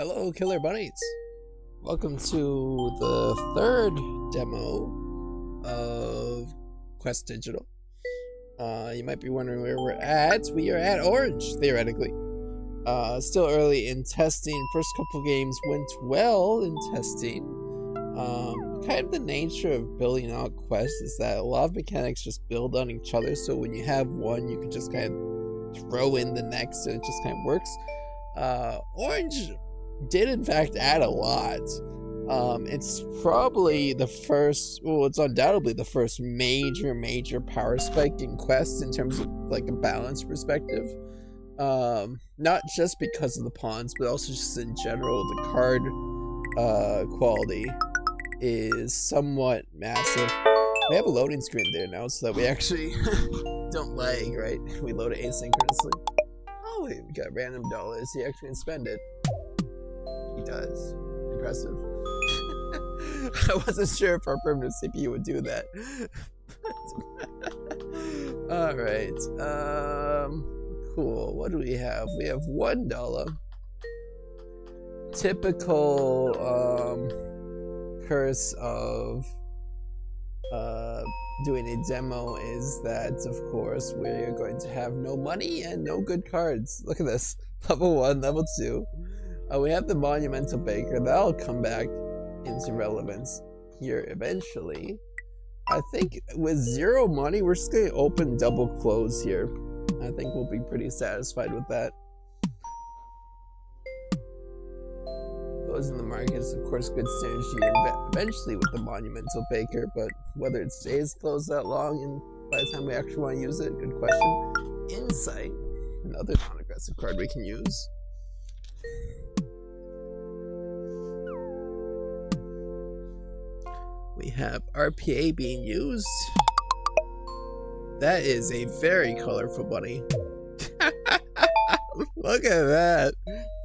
Hello, Killer Bunnies! Welcome to the third demo of Quest Digital. You might be wondering where we're at. We are at Orange, theoretically. Still early in testing. First couple games went well in testing. Kind of the nature of building out quests is that a lot of mechanics just build on each other, so when you have one, you can just kind of throw in the next and it just kind of works. Orange did in fact add a lot. It's probably the first, well, it's undoubtedly the first major power spike in Quest in terms of like a balance perspective. Not just because of the pawns, but also just in general, the card quality is somewhat massive. We have a loading screen there now so that we actually don't lag, right? We load it asynchronously. Oh, we got random dollars. He actually can spend it. He does. Impressive. I wasn't sure if our primitive CPU would do that. Alright. Cool. What do we have? We have $1. Typical curse of doing a demo is that, of course, we're going to have no money and no good cards. Look at this. Level 1, level 2. We have the Monumental Baker. That'll come back into relevance here eventually. I think with 0 money, we're just going to open double close here. I think we'll be pretty satisfied with that. Closing the market is, of course, good synergy eventually with the Monumental Baker, but whether it stays closed that long and by the time we actually want to use it, good question. Insight, another non-aggressive card we can use. We have RPA being used. That is a very colorful bunny. Look at that.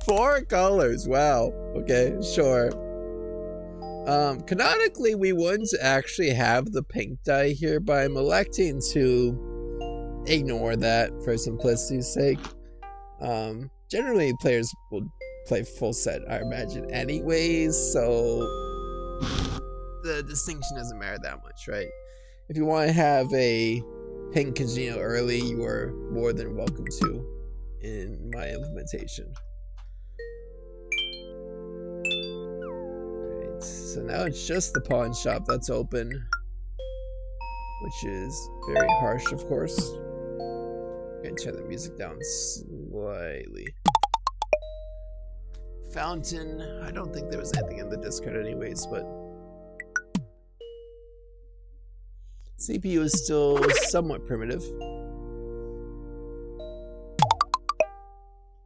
4 colors. Wow. Okay, sure. Canonically, we wouldn't actually have the pink dye here, but I'm electing to ignore that for simplicity's sake. Generally, players will play full set, I imagine, anyways, so the distinction doesn't matter that much, right? If you want to have a pink casino early, you are more than welcome to in my implementation. Alright, so now it's just the pawn shop that's open, which is very harsh, of course. I'm gonna turn the music down slightly. Fountain, I don't think there was anything in the discard anyways, but CPU is still somewhat primitive.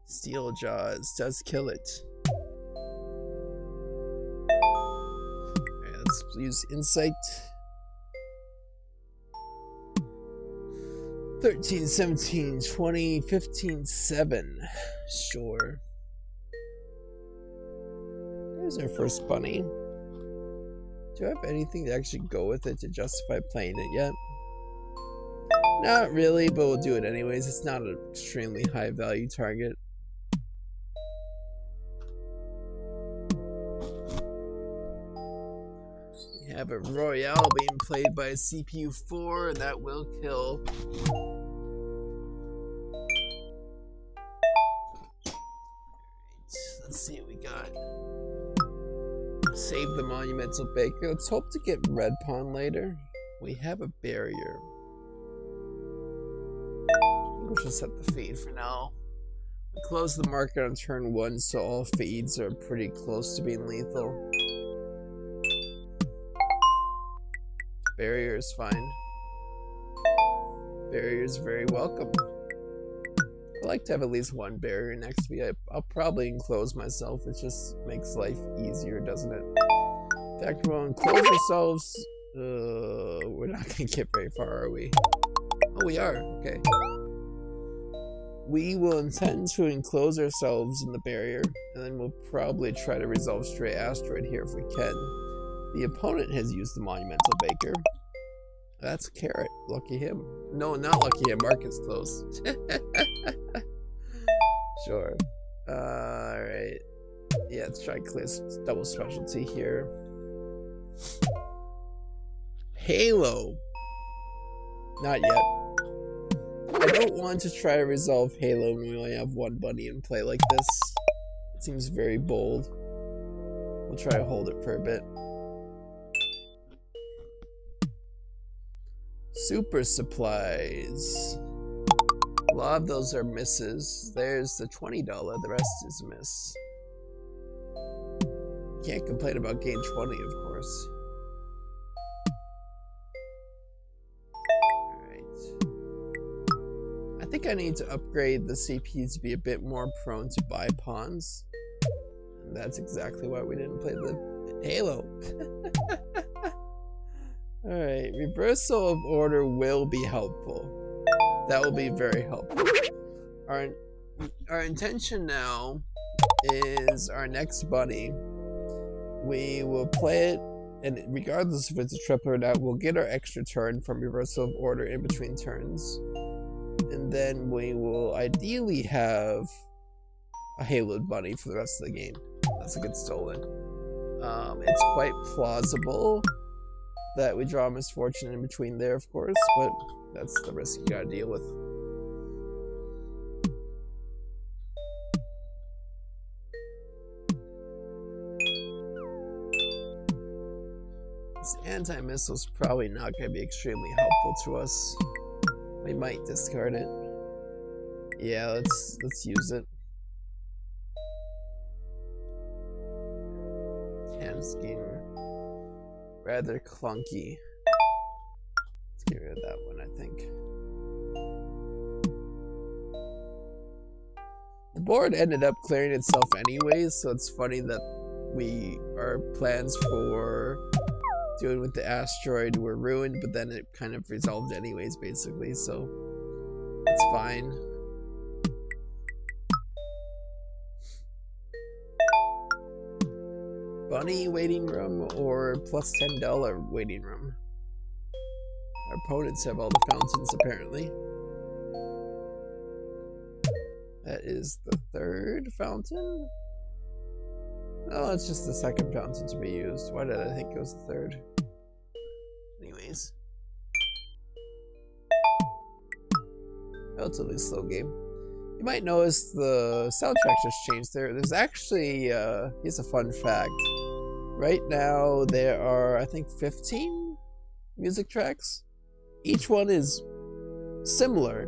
Steel Jaws does kill it. Alright, let's use Insight. 13, 17, 20, 15, 7. Sure. There's our first bunny. Do I have anything to actually go with it to justify playing it yet? Not really, but we'll do it anyways. It's not an extremely high value target. We have a Royale being played by a CPU 4, and that will kill. Alright, let's see what we got. Save the Monumental Baker. Let's hope to get red pawn later. We have a barrier. We'll just set the feed for now. We close the market on turn 1, so all feeds are pretty close to being lethal. Barrier is fine. Barrier is very welcome. I like to have at least one barrier next to me. I'll probably enclose myself. It just makes life easier, doesn't it? In fact, we'll enclose ourselves. We're not going to get very far, are we? Oh, we are. Okay. We will intend to enclose ourselves in the barrier, and then we'll probably try to resolve Stray Asteroid here if we can. The opponent has used the Monumental Baker. That's a carrot. Lucky him. No, not lucky him. Market's closed. Sure. Alright. Yeah, let's try clear double specialty here. Halo. Not yet. I don't want to try to resolve Halo when we only have one bunny in play like this. It seems very bold. We'll try to hold it for a bit. Super supplies. A lot of those are misses. There's the $20, the rest is miss. Can't complain about gain 20, of course. I think I need to upgrade the CP to be a bit more prone to buy pawns. And that's exactly why we didn't play the Halo. Alright, reversal of order will be helpful. That will be very helpful. Our intention now is our next bunny. We will play it, and regardless if it's a triple or not, we'll get our extra turn from reversal of order in between turns. And then we will ideally have a haloed bunny for the rest of the game. That's a good stolen. It's quite plausible that we draw misfortune in between there, of course, but that's the risk you gotta deal with. This anti-missile's probably not gonna be extremely helpful to us. We might discard it. Yeah, let's use it. Hand's getting rather clunky. Let's get rid of that one, I think. The board ended up clearing itself anyways, so it's funny that our plans for doing with the asteroid were ruined, but then it kind of resolved anyways, basically, so it's fine. Bunny waiting room or plus $10 waiting room? Our opponents have all the fountains, apparently. That is the third fountain? Oh, it's just the second fountain to be used. Why did I think it was the third? Anyways. Relatively slow game. You might notice the soundtrack just changed there. There's actually, here's a fun fact. Right now, there are, I think, 15 music tracks. Each one is similar.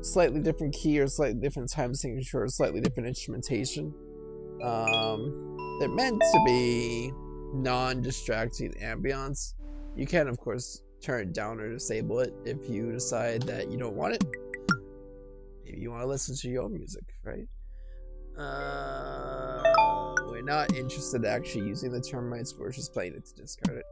Slightly different key or slightly different time signature or slightly different instrumentation. They're meant to be non-distracting ambience. You can, of course, turn it down or disable it if you decide that you don't want it. Maybe you want to listen to your own music, right? We're not interested in actually using the termites, we're just playing it to discard it.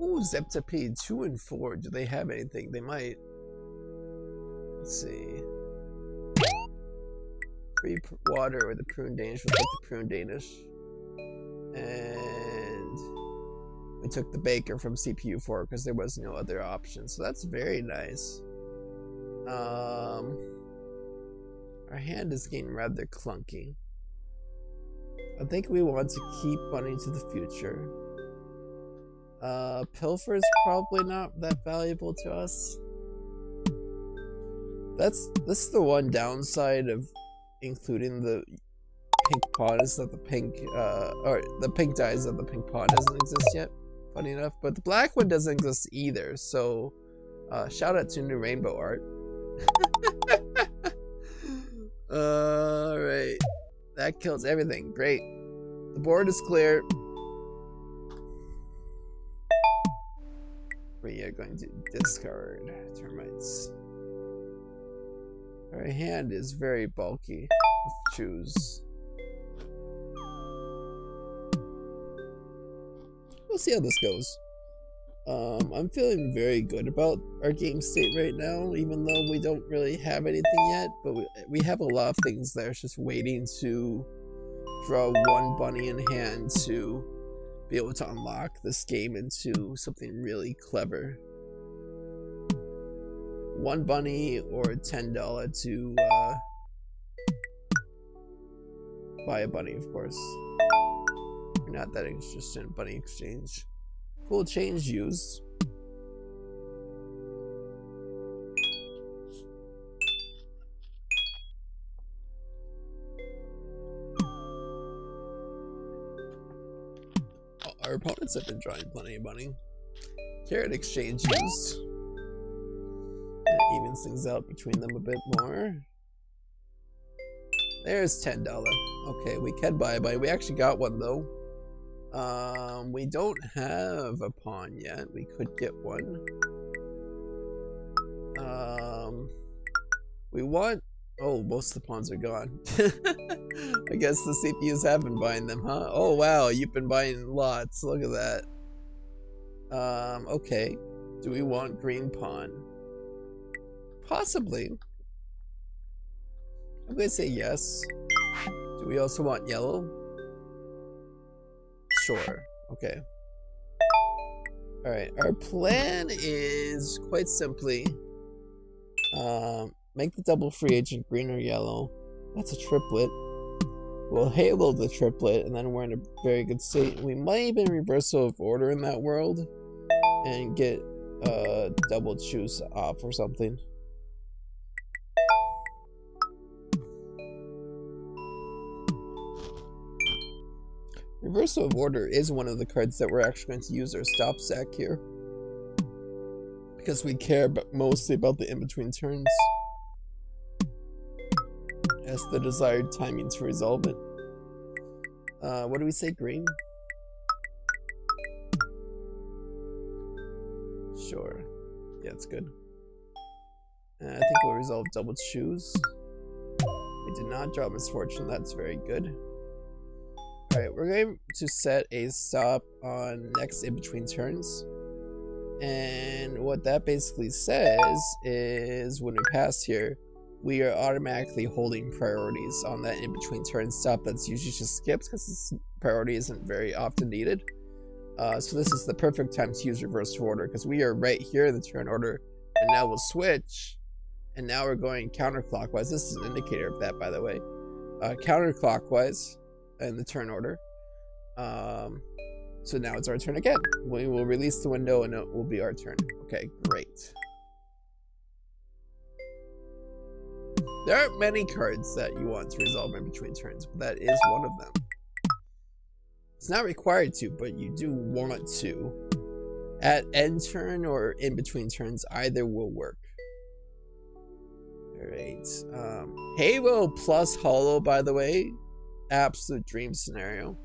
Ooh, Zeptapede 2 and 4. Do they have anything? They might. Let's see. Free water or the prune Danish. We'll take the prune Danish. And we took the baker from CPU 4 because there was no other option. So that's very nice. Our hand is getting rather clunky. I think we want to keep Bunny to the future. Pilfer is probably not that valuable to us. This is the one downside of including the pink pawn is that the pink dye is that the pink pawn doesn't exist yet. Funny enough, but the black one doesn't exist either. So, shout out to new rainbow art. All right, that kills everything. Great. The board is clear. We are going to discard termites. Our hand is very bulky. Let's choose. We'll see how this goes. I'm feeling very good about our game state right now, even though we don't really have anything yet, but we have a lot of things that are just waiting to draw one bunny in hand to be able to unlock this game into something really clever. One bunny or $10 to buy a bunny, of course. You're not that interested in bunny exchange. Cool change used. Our opponents have been drawing plenty of money. Carrot exchange used. It evens things out between them a bit more. There's $10. Okay, we can buy a bunny. We actually got one though. We don't have a pawn yet. We could get one. We want... Oh, most of the pawns are gone. I guess the CPUs have been buying them, huh? Oh wow, you've been buying lots. Look at that. Okay. Do we want green pawn? Possibly. I'm gonna say yes. Do we also want yellow? Sure. Okay. Alright, our plan is quite simply make the double free agent green or yellow. That's a triplet. We'll halo the triplet, and then we're in a very good state. We might even reversal of order in that world and get double choose off or something. Reversal of order is one of the cards that we're actually going to use our stop sack here, because we care mostly about the in-between turns as the desired timing to resolve it. What do we say, green? Sure. Yeah, it's good. I think we'll resolve double choose. We did not draw misfortune, that's very good. Alright, we're going to set a stop on next in between turns. And what that basically says is when we pass here, we are automatically holding priorities on that in between turn stop that's usually just skips because this priority isn't very often needed. So this is the perfect time to use reverse order because we are right here in the turn order, and now we'll switch, and now we're going counterclockwise. This is an indicator of that, by the way. Counterclockwise in the turn order. So now it's our turn again. We will release the window and it will be our turn. Okay, great. There aren't many cards that you want to resolve in between turns, but that is one of them. It's not required to, but you do want to. At end turn or in between turns, either will work. Alright. Halo plus Hollow, by the way. Absolute dream scenario.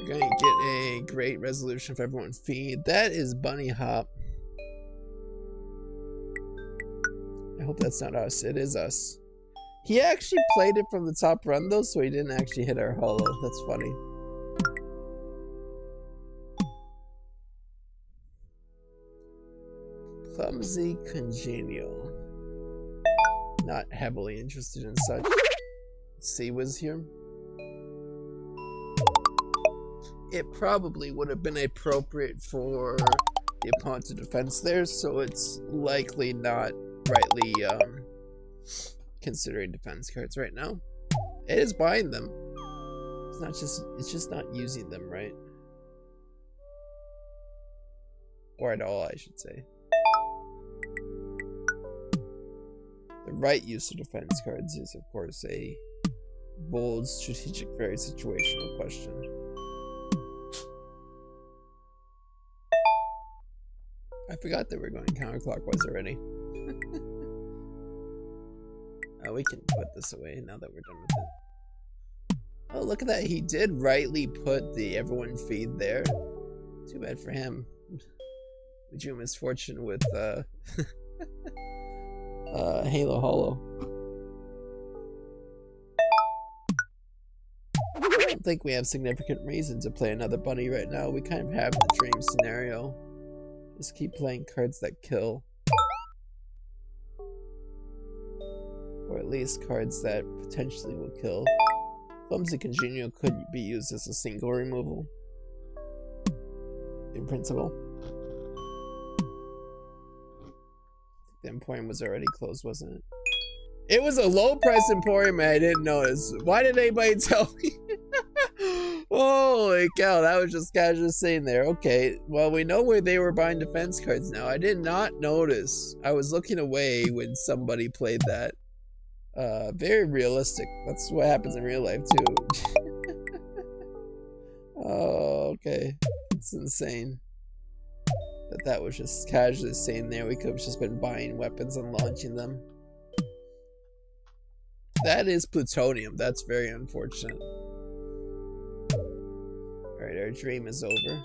We're going to get a great resolution for everyone feed. That is Bunny Hop. I hope that's not us. It is us. He actually played it from the top run though, so he didn't actually hit our hollow. That's funny. Clumsy Congenial. Not heavily interested in such. C was here. It probably would have been appropriate for the opponent's defense there, so it's likely not rightly considering defense cards right now. It is buying them. It's just not using them right. Or at all, I should say. The right use of defense cards is, of course, a bold, strategic, very situational question. I forgot that we're going counterclockwise already. We can put this away now that we're done with it. Oh, look at that. He did rightly put the everyone feed there. Too bad for him. We drew misfortune with Halo Hollow. I don't think we have significant reason to play another bunny right now. We kind of have the dream scenario. Just keep playing cards that kill. Or at least cards that potentially will kill. Clumsy Congenial could be used as a single removal. In principle. The Emporium was already closed, wasn't it? It was a low price Emporium and I didn't notice. Why didn't anybody tell me? Holy cow, that was just casually sitting there. Okay, well, we know where they were buying defense cards now. I did not notice. I was looking away when somebody played that. Very realistic. That's what happens in real life, too. Oh, okay. It's insane. That was just casually sitting there. We could have just been buying weapons and launching them. That is plutonium. That's very unfortunate. Alright, our dream is over.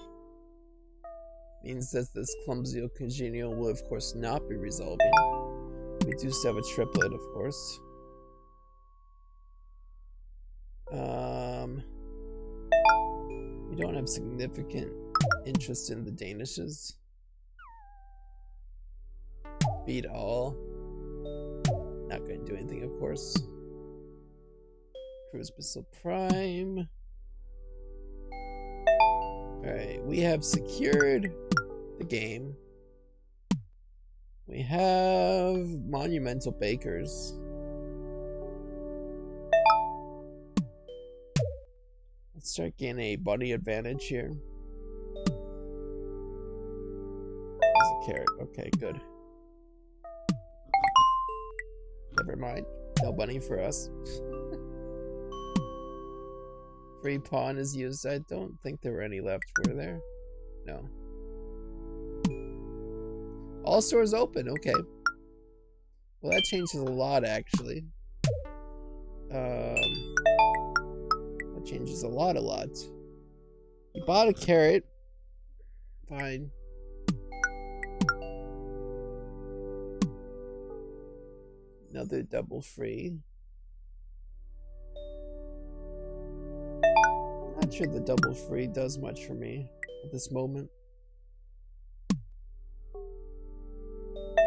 Means that this clumsy congenial will of course not be resolving. We do still have a triplet, of course. We don't have significant interest in the Danishes. Beat all. Not going to do anything, of course. Cruise Missile Prime. Alright, we have secured the game. We have Monumental Bakers. Let's start getting a bunny advantage here. There's a carrot. Okay, good. Never mind. No bunny for us. Free pawn is used. I don't think there were any left. Were there? No. All stores open. Okay. Well, that changes a lot, actually. That changes a lot. You bought a carrot. Fine. Another double free. Not sure the double free does much for me at this moment.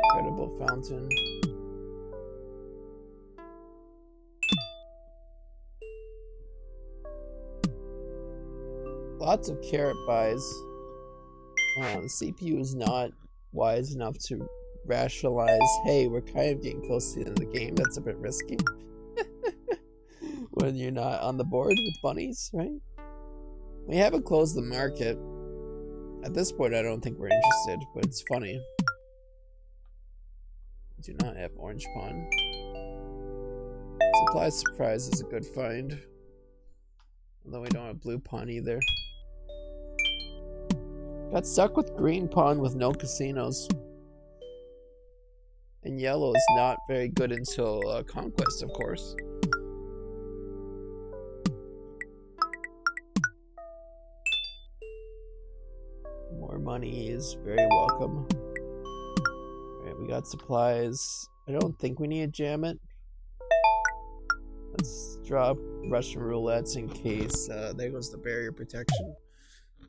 Incredible fountain. Lots of carrot buys. The CPU is not wise enough to rationalize, hey, we're kind of getting close to the end of the game. That's a bit risky. When you're not on the board with bunnies, right? We haven't closed the market. At this point, I don't think we're interested, but it's funny. We do not have orange pawn. Supply surprise is a good find. Although we don't have blue pawn either. Got stuck with green pawn with no casinos. And yellow is not very good until Conquest, of course. More money is very welcome. Alright, we got supplies. I don't think we need to jam it. Let's drop Russian roulettes in case. There goes the barrier protection.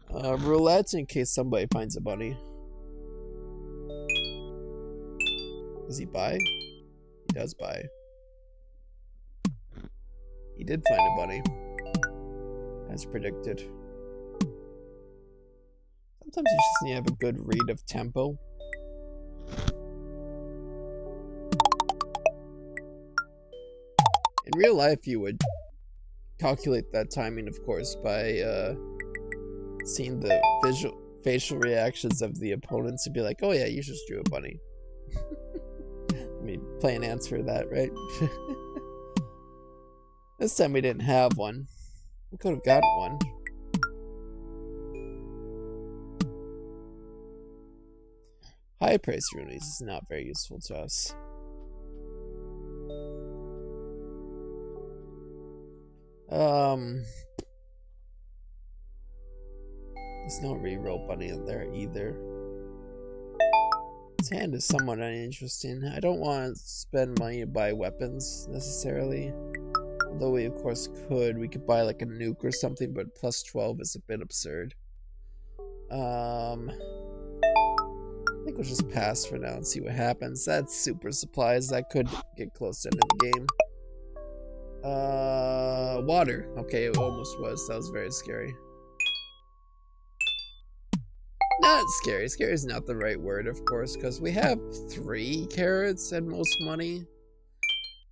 Roulettes in case somebody finds a bunny. Does he buy? He does buy. He did find a bunny. As predicted. Sometimes you just need to have a good read of tempo. In real life, you would calculate that timing, of course, by seeing the facial reactions of the opponents and be like, oh yeah, you just drew a bunny. I mean, play an answer for that, right? This time we didn't have one. We could have gotten one. High price runes is not very useful to us. There's no reroll bunny in there either. His hand is somewhat uninteresting. I don't want to spend money to buy weapons necessarily. Although we of course could. We could buy like a nuke or something, but plus 12 is a bit absurd. I think we'll just pass for now and see what happens. That's super supplies. That could get close to the end of the game. Water. Okay, it almost was. That was very scary. Not scary. Scary is not the right word, of course, because we have 3 carrots and most money.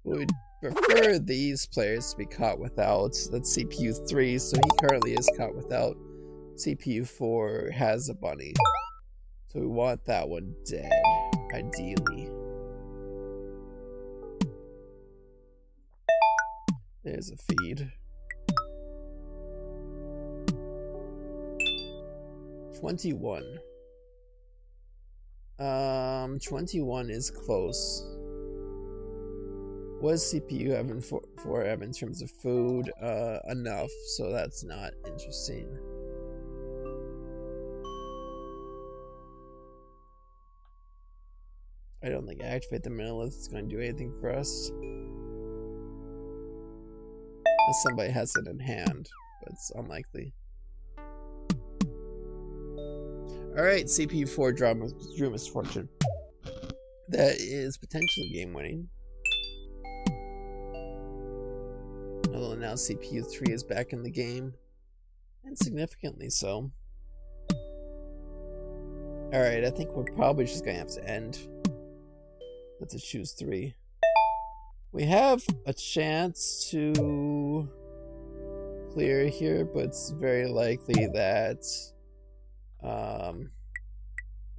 We'd prefer these players to be caught without. That's CPU 3, so he currently is caught without. CPU 4 has a bunny. So we want that one dead, ideally. There's a feed. 21. 21 is close. What does CPU have in terms of food? Enough, so that's not interesting. I don't think activate the monolith is going to do anything for us. Unless somebody has it in hand, but it's unlikely. Alright, CPU 4 drew misfortune. That is potentially game winning. Although now CPU 3 is back in the game. And significantly so. Alright, I think we're probably just gonna have to end. Let's choose 3. We have a chance to clear here, but it's very likely that it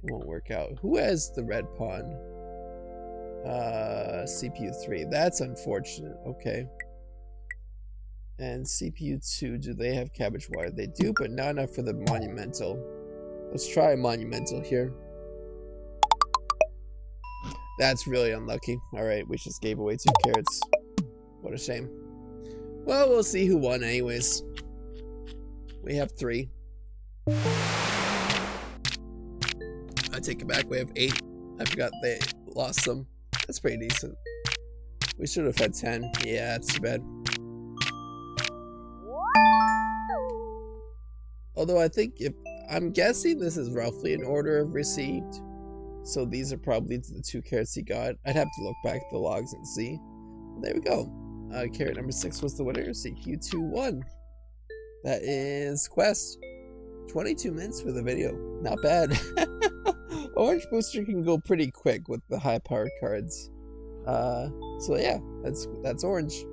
won't work out. Who has the red pawn? CPU 3. That's unfortunate. Okay. And CPU 2, do they have cabbage water? They do, but not enough for the monumental. Let's try a monumental here. That's really unlucky. Alright, we just gave away 2 carrots. What a shame. Well, we'll see who won anyways. We have 3. I take it back, we have 8. I forgot they lost some. That's pretty decent. We should have had 10. Yeah, that's too bad. Although I think I'm guessing this is roughly in order of received. So these are probably the 2 carrots he got. I'd have to look back at the logs and see. There we go. Carrot number 6 was the winner. CQ2 won. That is Quest. 22 minutes for the video. Not bad. Orange booster can go pretty quick with the high powered cards. So yeah, that's orange.